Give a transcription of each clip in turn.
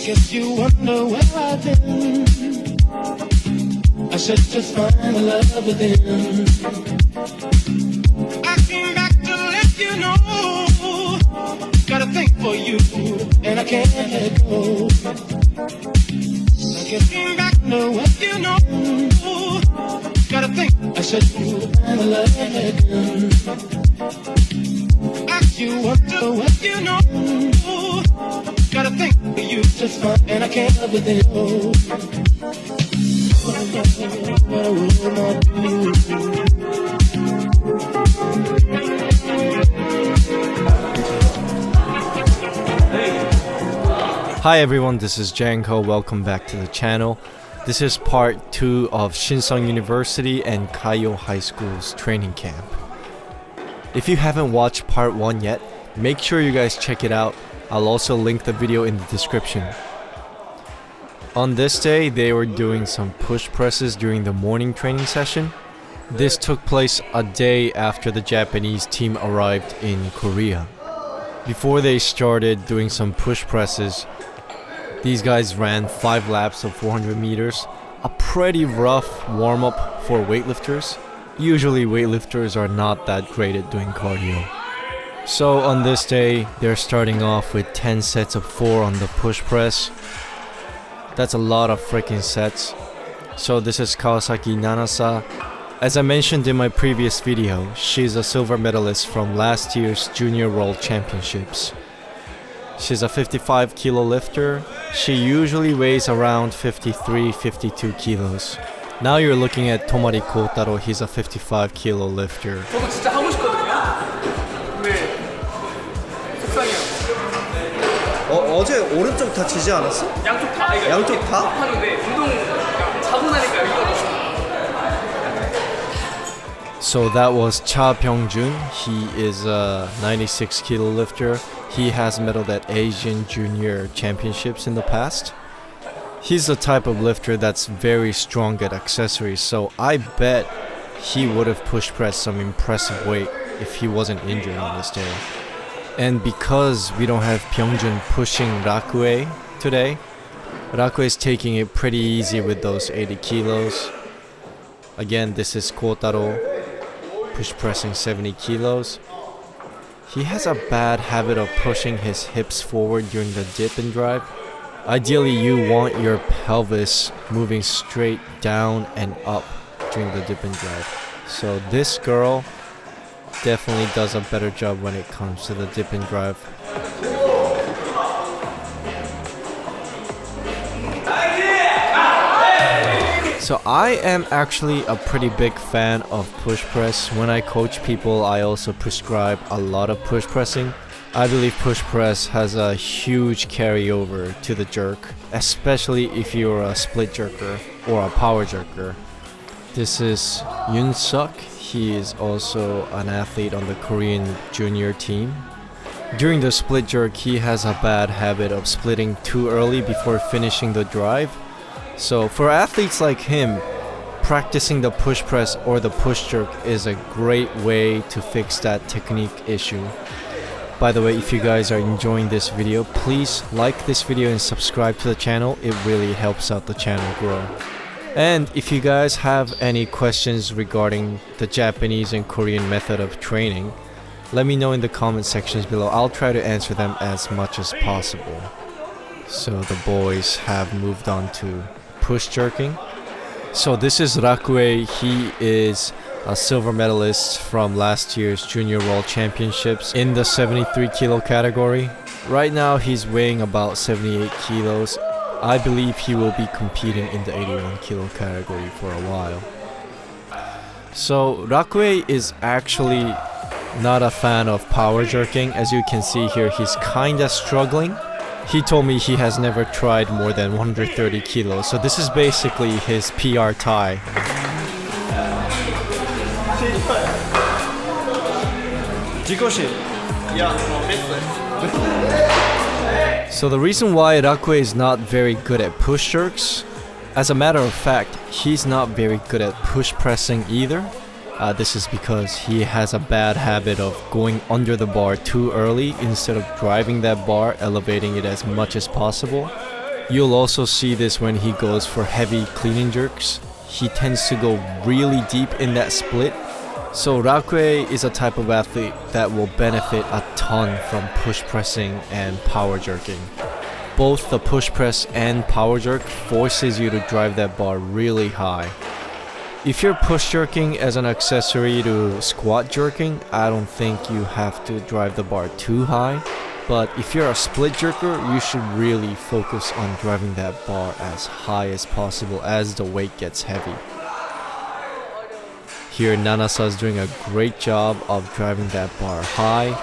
guess you wonder where I've been. I should just find the love within. I came back to let you know. Got a thing for you, and I can't let go. I guess came back to let you know. Got a thing. I should find the love within. Ask you wonder what you know. Got a thing for you just fine, and I can't live with it. Hi everyone, this is Janko. Welcome back to the channel. This is part 2 of Shinsung University and Kaiyo High School's training camp. If you haven't watched part 1 yet, make sure you guys check it out. I'll also link the video in the description. On this day, they were doing some push presses during the morning training session. This took place a day after the Japanese team arrived in Korea. Before they started doing some push presses, these guys ran 5 laps of 400 meters, a pretty rough warm-up for weightlifters. Usually weightlifters are not that great at doing cardio. So on this day, they're starting off with 10 sets of 4 on the push press. That's a lot of freaking sets. So this is Kawasaki Nanasa. As I mentioned in my previous video, she's a silver medalist from last year's Junior World Championships. She's a 55 kilo lifter. She usually weighs around 53-52 kilos. Now you're looking at Tomari Kotaro. He's a 55 kilo lifter. 저도 진짜 하고 싶거든요. 근데 속상해요. 어제 오른쪽 다치지 않았어? 양쪽 다. 아니, 양쪽 다? 하는데 운동 자고 나니까 여기가 더. So that was Cha Byung-jun. He is a 96 kilo lifter. He has medaled at Asian Junior Championships in the past. He's the type of lifter that's very strong at accessories, so I bet he would have push pressed some impressive weight if he wasn't injured on this day. And because we don't have Byung-jun pushing Rakue today, Rakue is taking it pretty easy with those 80 kilos. Again, this is Kotaro push pressing 70 kilos. He has a bad habit of pushing his hips forward during the dip and drive. Ideally, you want your pelvis moving straight down and up during the dip and drive. So this girl definitely does a better job when it comes to the dip and drive. So I am actually a pretty big fan of push press. When I coach people, I also prescribe a lot of push pressing. I believe push press has a huge carryover to the jerk, especially if you're a split jerker or a power jerker. This is Yoon Suk. He is also an athlete on the Korean junior team. During the split jerk, he has a bad habit of splitting too early before finishing the drive. So for athletes like him, practicing the push press or the push jerk is a great way to fix that technique issue. By the way, if you guys are enjoying this video, please like this video and subscribe to the channel. It really helps out the channel grow. And if you guys have any questions regarding the Japanese and Korean method of training, let me know in the comment sections below. I'll try to answer them as much as possible. So the boys have moved on to push jerking. So this is Rakue. He is a silver medalist from last year's Junior World Championships in the 73 kilo category. Right now he's weighing about 78 kilos. I believe he will be competing in the 81 kilo category for a while. So Rakue is actually not a fan of power jerking. As you can see here, he's kinda struggling. He told me he has never tried more than 130 kilos, so this is basically his PR tie. So the reason why Rakue is not very good at push jerks, as a matter of fact, he's not very good at push pressing either. This is because he has a bad habit of going under the bar too early instead of driving that bar, elevating it as much as possible. You'll also see this when he goes for heavy clean and jerks. He tends to go really deep in that split. So Rakue is a type of athlete that will benefit a ton from push pressing and power jerking. Both the push press and power jerk forces you to drive that bar really high. If you're push jerking as an accessory to squat jerking, I don't think you have to drive the bar too high. But if you're a split jerker, you should really focus on driving that bar as high as possible as the weight gets heavy. Here, Nanasa is doing a great job of driving that bar high.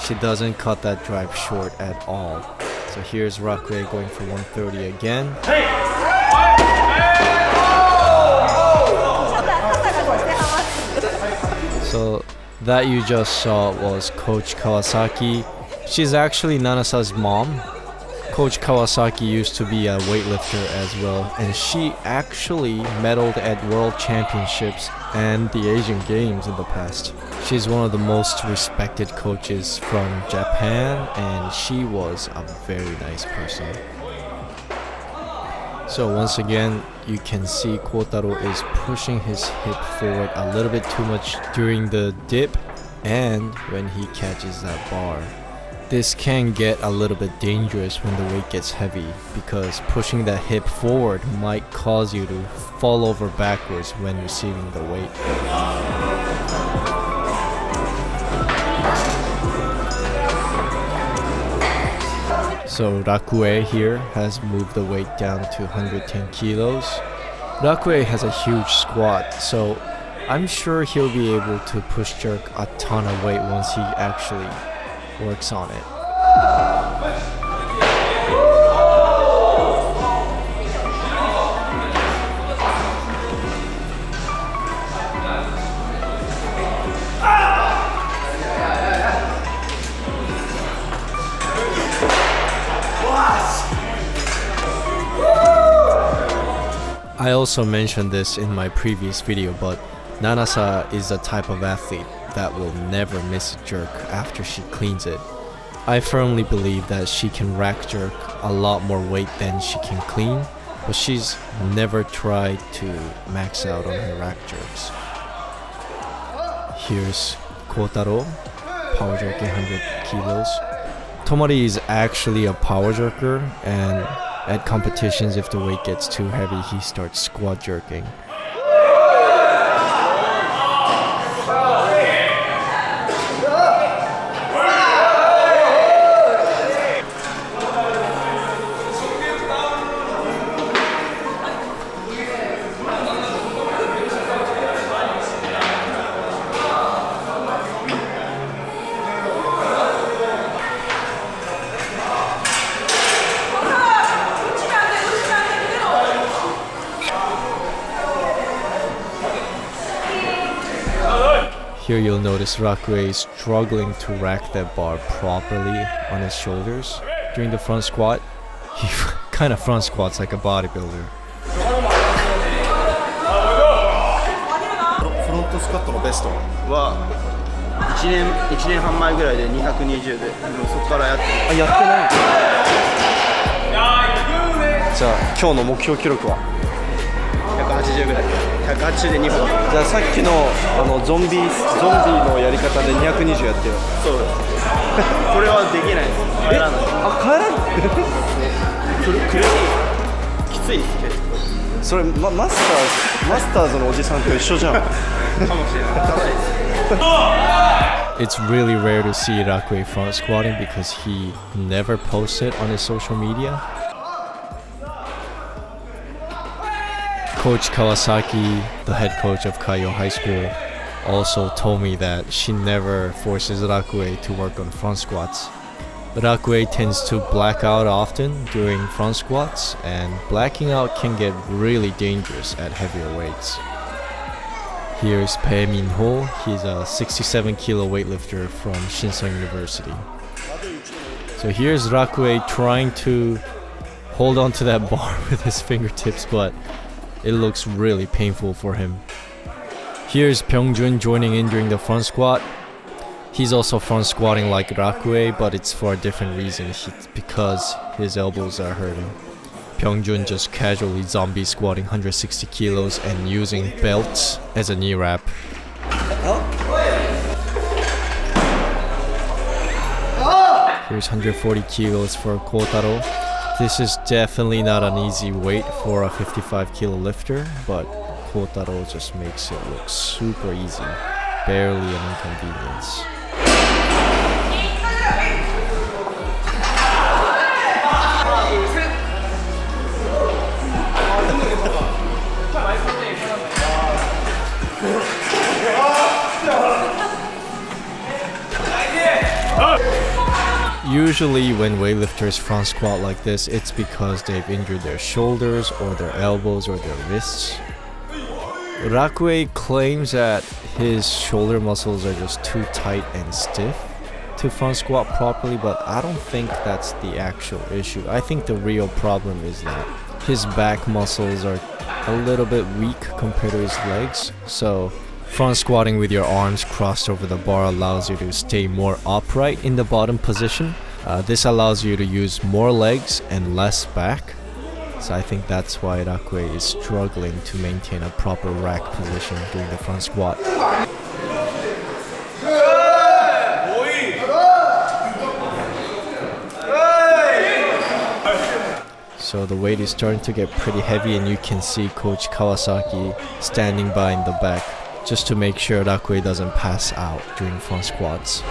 She doesn't cut that drive short at all. So here's Rakue going for 130 again. So that you just saw was Coach Kawasaki. She's actually Nanasa's mom. Coach Kawasaki used to be a weightlifter as well, and she actually medaled at World Championships and the Asian Games in the past. She's one of the most respected coaches from Japan, and she was a very nice person. So once again, you can see Kotaro is pushing his hip forward a little bit too much during the dip and when he catches that bar. This can get a little bit dangerous when the weight gets heavy because pushing that hip forward might cause you to fall over backwards when receiving the weight. So Rakue here has moved the weight down to 110 kilos. Rakue has a huge squat, so I'm sure he'll be able to push jerk a ton of weight once he actually works on it. I also mentioned this in my previous video, but Nanasa is the type of athlete that will never miss a jerk after she cleans it. I firmly believe that she can rack jerk a lot more weight than she can clean, but she's never tried to max out on her rack jerks. Here's Kotaro, power jerking 100 kilos. Tomari is actually a power jerker, and at competitions, if the weight gets too heavy, he starts squat jerking. Here you'll notice Rakue is struggling to rack that bar properly on his shoulders. During the front squat, he kind of front squats like a bodybuilder. フロントスクワットのベストは1年半前ぐらいで220で、そこからやってる。やってない。じゃあ今日の目標記録は180ぐらい。180で2本。じゃあさっきのゾンビのやり方で220やってよ。そうです。これはできないです。帰らない。帰らない。くれきついです。それマスターズのおじさんと一緒じゃん。かもしれない。It's really rare to see Rakue front squatting because he never posts it on his social media. Coach Kawasaki, the head coach of Kaiyo High School, also told me that she never forces Rakue to work on front squats. Rakue tends to black out often during front squats, and blacking out can get really dangerous at heavier weights. Here's Pei Min-ho. He's a 67 kilo weightlifter from Shinseong University. So here's Rakue trying to hold on to that bar with his fingertips, but it looks really painful for him. Here's Pyeongjun joining in during the front squat. He's also front squatting like Rakue, but it's for a different reason. Because his elbows are hurting. Pyeongjun just casually zombie squatting 160 kilos and using belts as a knee wrap. Here's 140 kilos for Kotaro. This is definitely not an easy weight for a 55 kilo lifter, but Kotaro just makes it look super easy. Barely an inconvenience. Usually when weightlifters front squat like this, it's because they've injured their shoulders or their elbows or their wrists. Rakue claims that his shoulder muscles are just too tight and stiff to front squat properly, but I don't think that's the actual issue. I think the real problem is that his back muscles are a little bit weak compared to his legs, so front squatting with your arms crossed over the bar allows you to stay more upright in the bottom position. This allows you to use more legs and less back. So I think that's why Rakue is struggling to maintain a proper rack position during the front squat. So the weight is starting to get pretty heavy, and you can see Coach Kawasaki standing by in the back just to make sure Rakue doesn't pass out during front squats.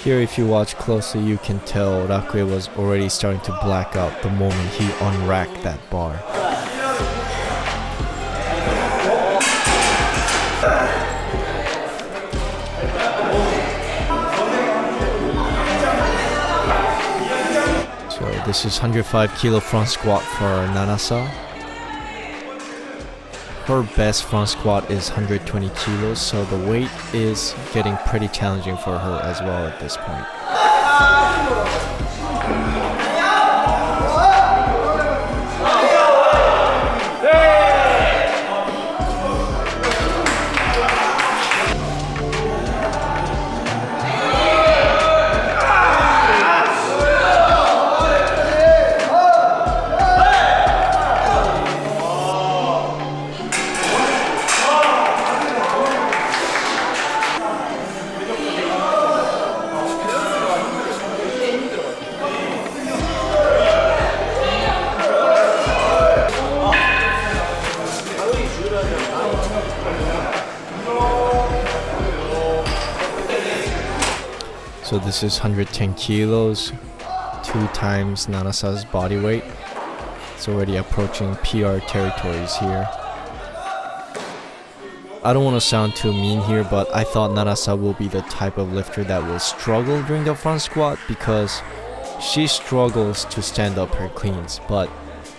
Here, if you watch closely, you can tell Rakue was already starting to black out the moment he unracked that bar. So this is 105 kilo front squat for Nanasa. Her best front squat is 120 kilos, so the weight is getting pretty challenging for her as well at this point. So this is 110 kilos, 2 times Nanasa's body weight. It's already approaching PR territories here. I don't want to sound too mean here, but I thought Nanasa will be the type of lifter that will struggle during the front squat because she struggles to stand up her cleans. But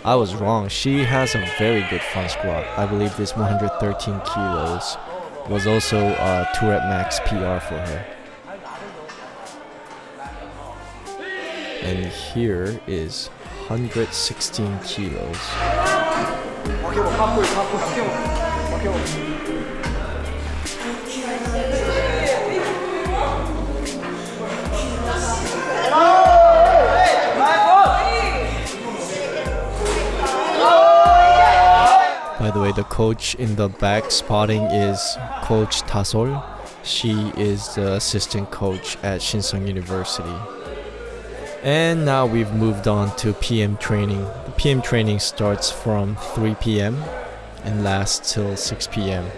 I was wrong. She has a very good front squat. I believe this 113 kilos was also a 2-rep max PR for her. And here is 116 kilos. By the way, the coach in the back spotting is Coach Tasol. She is the assistant coach at Shinseong University. And now we've moved on to PM training. The PM training starts from 3 p.m. and lasts till 6 p.m.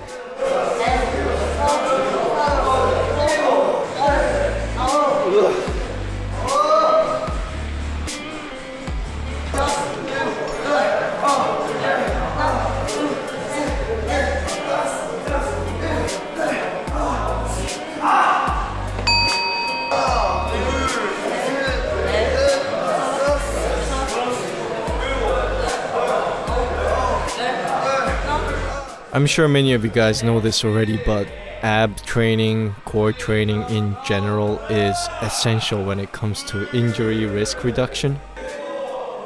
I'm sure many of you guys know this already, but ab training, core training in general is essential when it comes to injury risk reduction.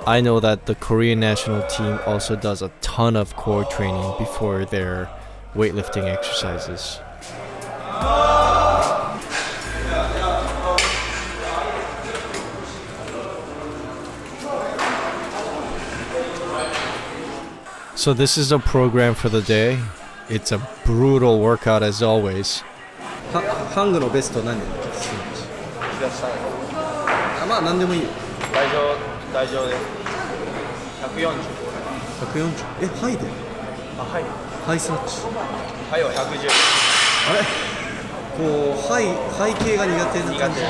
I know that the Korean national team also does a ton of core training before their weightlifting exercises. So this is the program for the day. It's a brutal workout as always. ハングのベスト何？まあ何でもいいよ。大丈夫です。140。140？ハイで？はい。ハイスナッチ。はいは110。あれ？こうハイ系が苦手な感じ。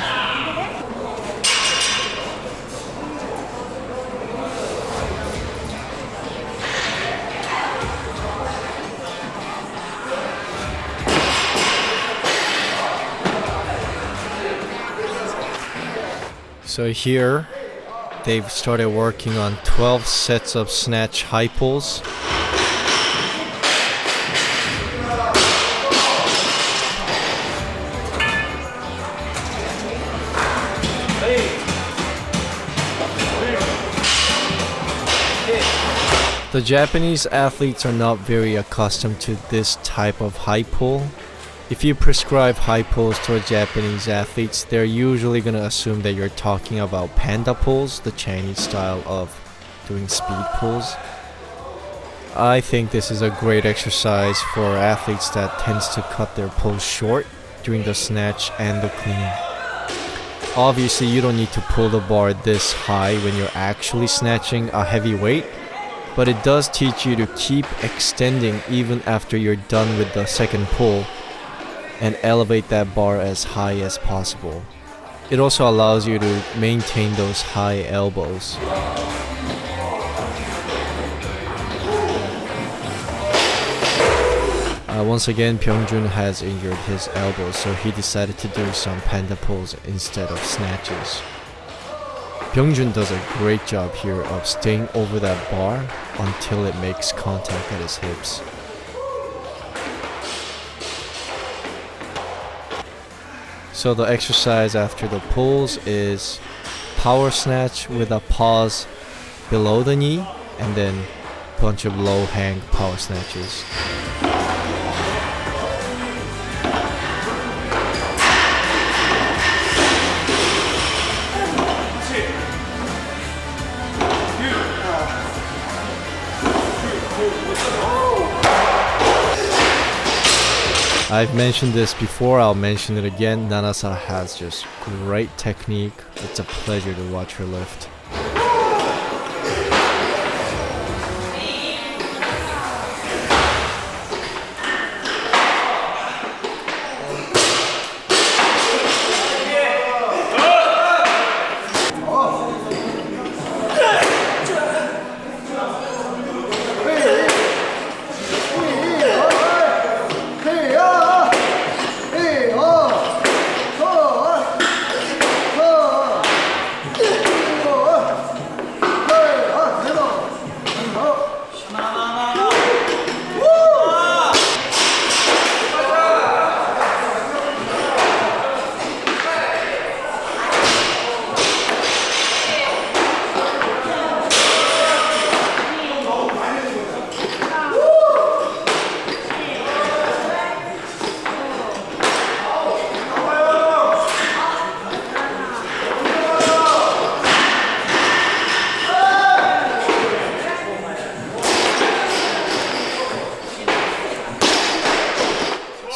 So here, they've started working on 12 sets of snatch high pulls. The Japanese athletes are not very accustomed to this type of high pull. If you prescribe high pulls to Japanese athletes, they're usually going to assume that you're talking about panda pulls, the Chinese style of doing speed pulls. I think this is a great exercise for athletes that tends to cut their pulls short during the snatch and the clean. Obviously, you don't need to pull the bar this high when you're actually snatching a heavy weight, but it does teach you to keep extending even after you're done with the second pull and elevate that bar as high as possible. It also allows you to maintain those high elbows. Once again, Pyeongjun has injured his elbow, so he decided to do some panda pulls instead of snatches. Pyeongjun does a great job here of staying over that bar until it makes contact at his hips. So the exercise after the pulls is power snatch with a pause below the knee and then a bunch of low hang power snatches. I've mentioned this before, I'll mention it again. Nanasa has just great technique. It's a pleasure to watch her lift.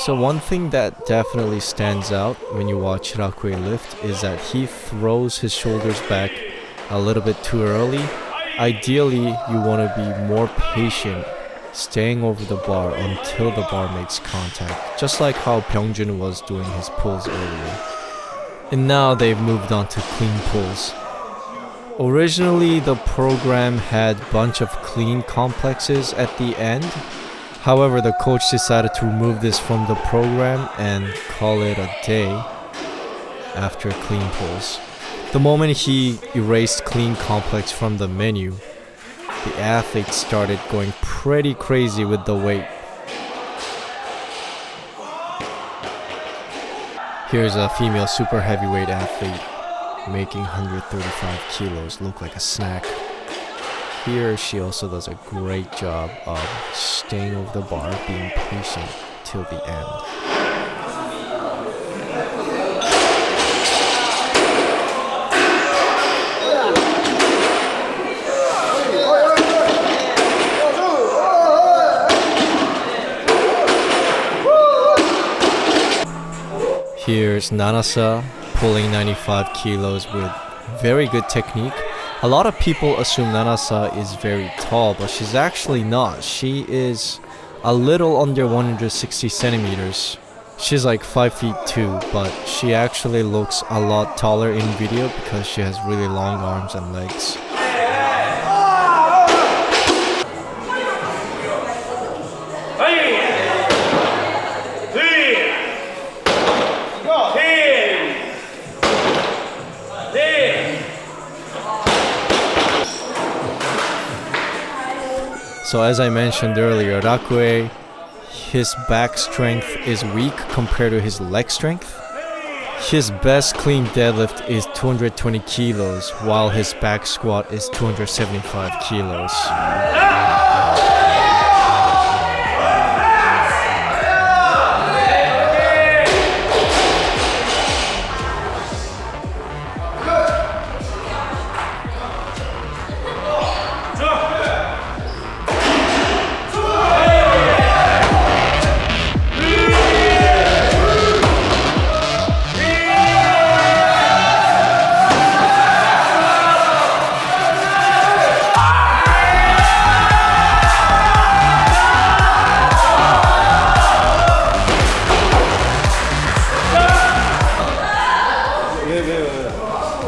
So one thing that definitely stands out when you watch Rakue lift is that he throws his shoulders back a little bit too early. Ideally, you want to be more patient, staying over the bar until the bar makes contact, just like how Pyeongjun was doing his pulls earlier. And now they've moved on to clean pulls. Originally, the program had a bunch of clean complexes at the end. However, the coach decided to remove this from the program and call it a day after clean pulls. The moment he erased clean complex from the menu, the athletes started going pretty crazy with the weight. Here's a female super heavyweight athlete making 135 kilos look like a snack. Here she also does a great job of staying over the bar, being patient till the end. Here's Nanasa pulling 95 kilos with very good technique. A lot of people assume Nanasa is very tall, but she's actually not. She is a little under 160 centimeters. She's like 5 feet 2, but she actually looks a lot taller in video because she has really long arms and legs. So as I mentioned earlier, Rakue, his back strength is weak compared to his leg strength. His best clean deadlift is 220 kilos, while his back squat is 275 kilos.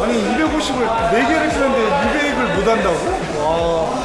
아니 250을 4개를 치는데 200을 못 한다고? 와.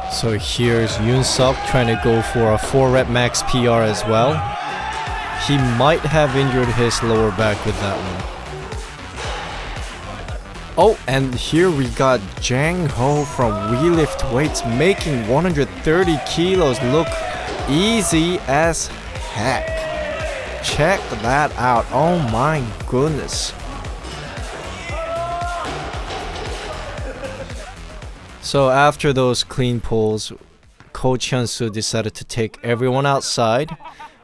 So here's Yoon-suk trying to go for a 4-rep max PR as well. He might have injured his lower back with that one. Oh, and here we got Jang Ho from We Lift Weights making 130 kilos look easy as heck. Check that out. Oh my goodness. So after those clean pulls, Coach Hyun-soo decided to take everyone outside,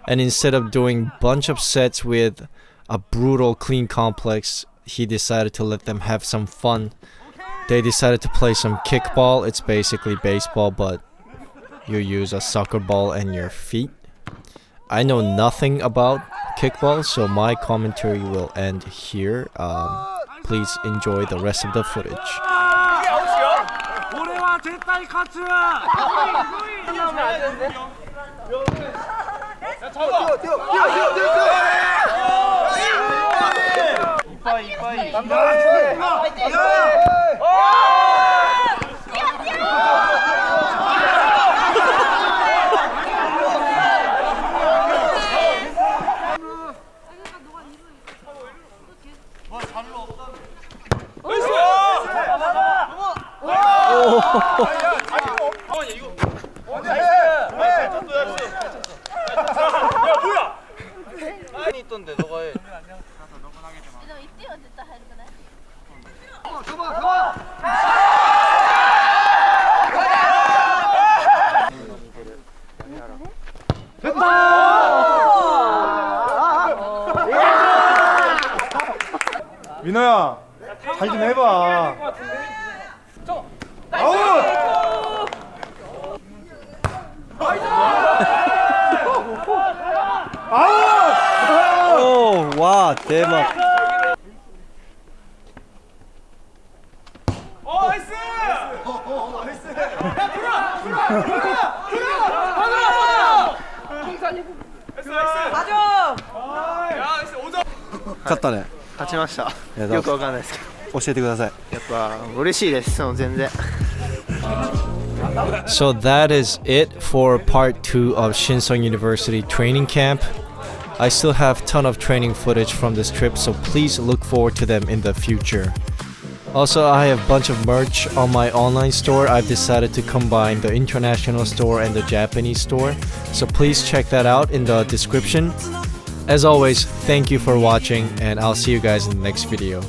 and instead of doing bunch of sets with a brutal clean complex, he decided to let them have some fun. They decided to play some kickball. It's basically baseball, but you use a soccer ball and your feet. I know nothing about kickball, so my commentary will end here. Please enjoy the rest of the footage. 민호야, 잘 좀 해봐. 아웃! 아웃! 오, 와, 대박. 勝ったね。勝ちました。やよくわかんないですけど。教えてください。やっぱ嬉しいです。全然。So that is it for part 2 of Shinsong University training camp. I still have a ton of training footage from this trip, so please look forward to them in the future. Also, I have a bunch of merch on my online store. I've decided to combine the international store and the Japanese store, so please check that out in the description. As always, thank you for watching, and I'll see you guys in the next video.